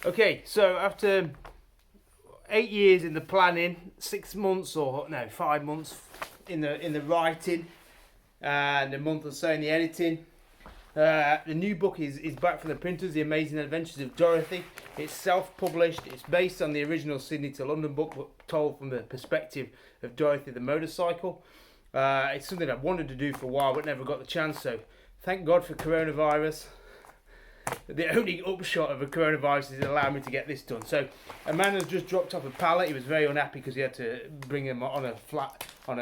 Okay, so after 8 years in the planning, 6 months or no, 5 months in the writing, and a month or so in the editing, the new book is back from the printers, The Amazing Adventures of Dorothy. It's self-published. It's based on the original Sydney to London book, but told from the perspective of Dorothy the motorcycle. It's something I've wanted to do for a while, but never got the chance. So, thank God for coronavirus. The only upshot of a coronavirus is it allowed me to get this done. So, a man has just dropped off a pallet. He was very unhappy because he had to bring him on a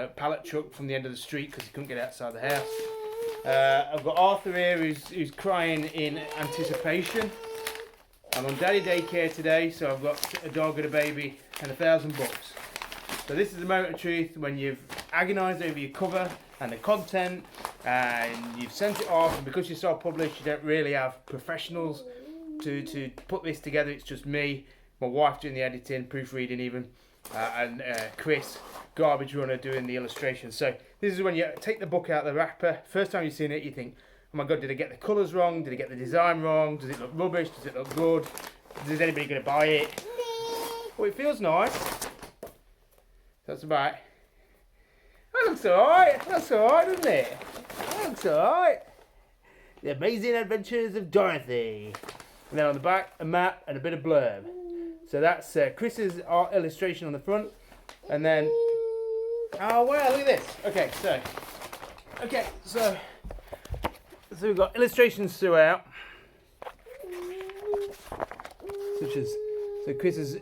pallet truck from the end of the street because he couldn't get outside the house. I've got Arthur here who's crying in anticipation. I'm on daddy daycare today, so I've got a dog and a baby and 1,000 books. So this is the moment of truth when you've agonised over your cover and the content, and you've sent it off, and because you're self-published, you don't really have professionals to put this together. It's just me, my wife doing the editing, proofreading even, and Chris, garbage runner, doing the illustrations. So this is when you take the book out of the wrapper. First time you've seen it, you think, oh my God, did I get the colours wrong? Did I get the design wrong? Does it look rubbish? Does it look good? Is anybody going to buy it? Well, it feels nice. That's about it. That looks alright. That's alright, doesn't it? That looks alright. The Amazing Adventures of Dorothy. And then on the back, a map and a bit of blurb. So that's Chris's art illustration on the front. And then, oh wow, look at this. Okay, so we've got illustrations throughout. Such as, so Chris has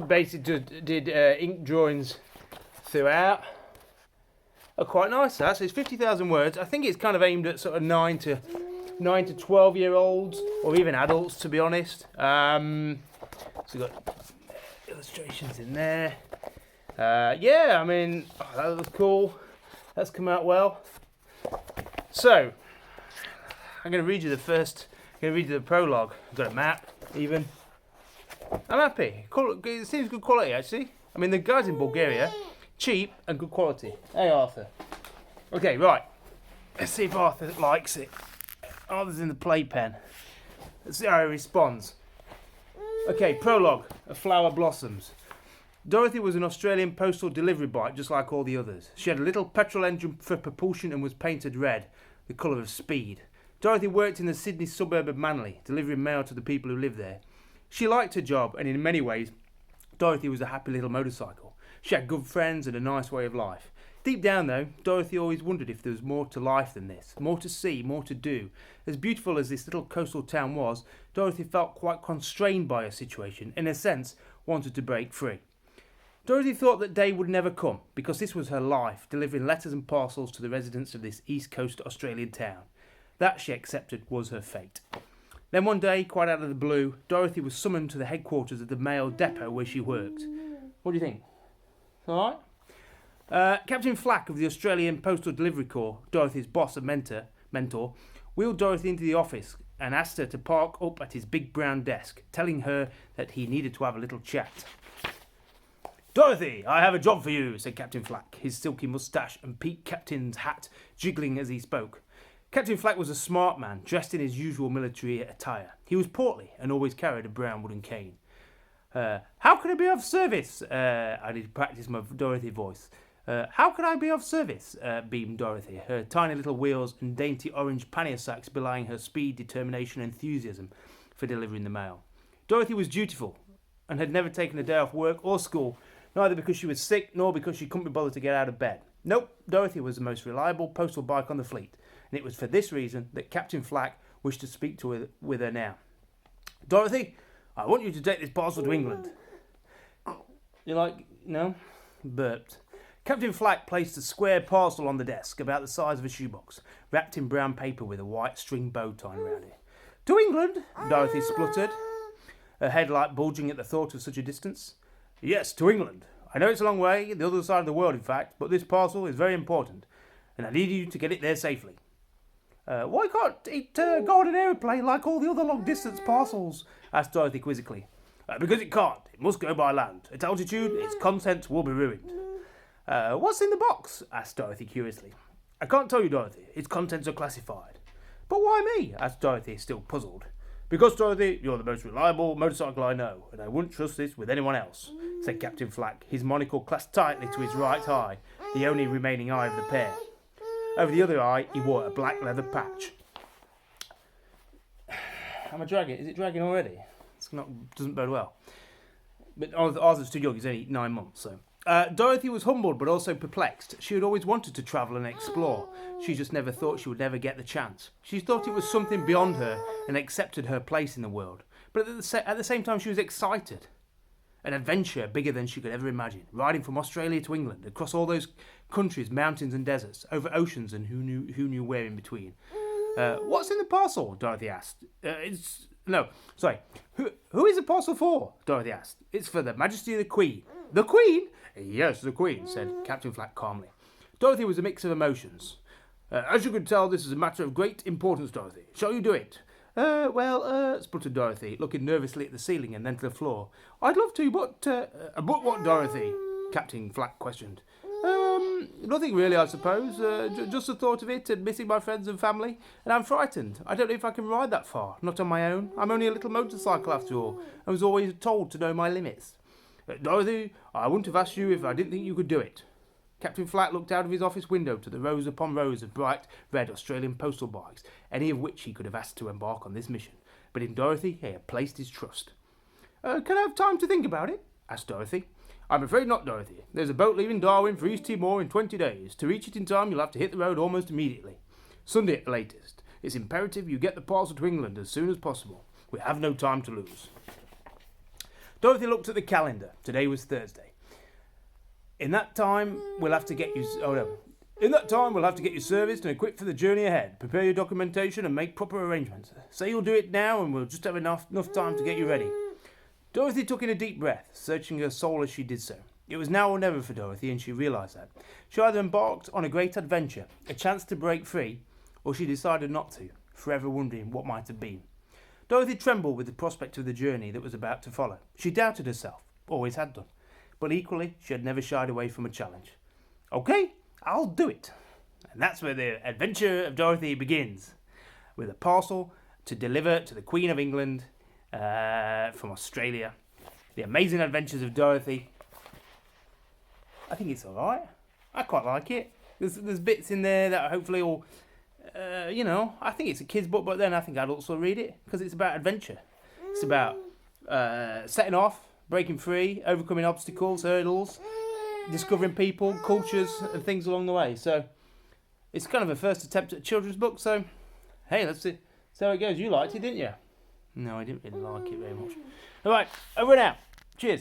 basically did ink drawings throughout. Oh, quite nice that. So it's 50,000 words. I think it's kind of aimed at sort of 9 to 12-year-olds or even adults, to be honest. So we've got illustrations in there. Yeah, I mean, that looks cool. That's come out well. So I'm going to read you the prologue. I've got a map, even. I'm happy. It seems good quality, actually. I mean, the guy's in Bulgaria. Cheap and good quality. Hey, Arthur. Okay, right. Let's see if Arthur likes it. Arthur's in the playpen. Let's see how he responds. Okay, prologue. A flower blossoms. Dorothy was an Australian postal delivery bike, just like all the others. She had a little petrol engine for propulsion and was painted red, the colour of speed. Dorothy worked in the Sydney suburb of Manly, delivering mail to the people who lived there. She liked her job, and in many ways, Dorothy was a happy little motorcycle. She had good friends and a nice way of life. Deep down, though, Dorothy always wondered if there was more to life than this, more to see, more to do. As beautiful as this little coastal town was, Dorothy felt quite constrained by her situation, in a sense, wanted to break free. Dorothy thought that day would never come, because this was her life, delivering letters and parcels to the residents of this East Coast Australian town. That, she accepted, was her fate. Then one day, quite out of the blue, Dorothy was summoned to the headquarters of the mail depot where she worked. What do you think? Alright? Captain Flack of the Australian Postal Delivery Corps, Dorothy's boss and mentor, wheeled Dorothy into the office and asked her to park up at his big brown desk, telling her that he needed to have a little chat. Dorothy, I have a job for you, said Captain Flack, his silky moustache and peaked captain's hat jiggling as he spoke. Captain Flack was a smart man, dressed in his usual military attire. He was portly and always carried a brown wooden cane. How can I be of service? I did practice my Dorothy voice. How can I be of service? Beamed Dorothy, her tiny little wheels and dainty orange pannier sacks belying her speed, determination and enthusiasm for delivering the mail. Dorothy was dutiful and had never taken a day off work or school, neither because she was sick nor because she couldn't be bothered to get out of bed. Nope, Dorothy was the most reliable postal bike on the fleet, and it was for this reason that Captain Flack wished to speak with her now. Dorothy, I want you to take this parcel to England. You like, no? Burped. Captain Flack placed a square parcel on the desk, about the size of a shoebox, wrapped in brown paper with a white string bow tied around it. To England? Dorothy spluttered, her headlight bulging at the thought of such a distance. Yes, to England. I know it's a long way, the other side of the world in fact, but this parcel is very important, and I need you to get it there safely. Why can't it go on an aeroplane like all the other long-distance parcels? Asked Dorothy quizzically. Because it can't. It must go by land. At altitude, its contents will be ruined. What's in the box? Asked Dorothy curiously. I can't tell you, Dorothy. Its contents are classified. But why me? Asked Dorothy, still puzzled. "Because, Dorothy, you're the most reliable motorcycle I know, and I wouldn't trust this with anyone else," said Captain Flack, his monocle clasped tightly to his right eye, the only remaining eye of the pair. Over the other eye, he wore a black leather patch. Am I dragging? Is it dragging already? Doesn't bode well. But ours is too young. He's only 9 months, so. Dorothy was humbled but also perplexed. She had always wanted to travel and explore. She just never thought she would ever get the chance. She thought it was something beyond her and accepted her place in the world. But at the same time, she was excited. An adventure bigger than she could ever imagine. Riding from Australia to England, across all those countries, mountains and deserts, over oceans and who knew where in between. What's in the parcel? Dorothy asked. Who is the parcel for? Dorothy asked. It's for the Majesty of the Queen. The Queen? Yes, the Queen, said Captain Flack calmly. Dorothy was a mix of emotions. As you can tell, this is a matter of great importance, Dorothy. Shall you do it? Spluttered Dorothy, looking nervously at the ceiling and then to the floor. I'd love to, but what, Dorothy? Captain Flack questioned. Nothing really, I suppose. Just the thought of it and missing my friends and family. And I'm frightened. I don't know if I can ride that far. Not on my own. I'm only a little motorcycle after all. I was always told to know my limits. Dorothy, I wouldn't have asked you if I didn't think you could do it. Captain Flack looked out of his office window to the rows upon rows of bright red Australian postal bikes, any of which he could have asked to embark on this mission. But in Dorothy he had placed his trust. Can I have time to think about it? Asked Dorothy. I'm afraid not, Dorothy. There's a boat leaving Darwin for East Timor in 20 days. To reach it in time, you'll have to hit the road almost immediately. Sunday at the latest. It's imperative you get the parcel to England as soon as possible. We have no time to lose. Dorothy looked at the calendar. Today was Thursday. In that time, we'll have to get you serviced and equipped for the journey ahead. Prepare your documentation and make proper arrangements. Say you'll do it now and we'll just have enough time to get you ready. Dorothy took in a deep breath, searching her soul as she did so. It was now or never for Dorothy, and she realised that. She either embarked on a great adventure, a chance to break free, or she decided not to, forever wondering what might have been. Dorothy trembled with the prospect of the journey that was about to follow. She doubted herself, always had done, but equally she had never shied away from a challenge. Okay, I'll do it. And that's where the adventure of Dorothy begins, with a parcel to deliver to the Queen of England from Australia. The Amazing Adventures of Dorothy. I think it's alright. I quite like it. There's bits in there that hopefully will, I think it's a kid's book, but then I think adults will read it because it's about adventure. It's about setting off, breaking free, overcoming obstacles, hurdles, discovering people, cultures, and things along the way. So it's kind of a first attempt at a children's book. So hey, let's see how it goes. You liked it, didn't you? No, I didn't really like it very much. All right, over and out. Cheers.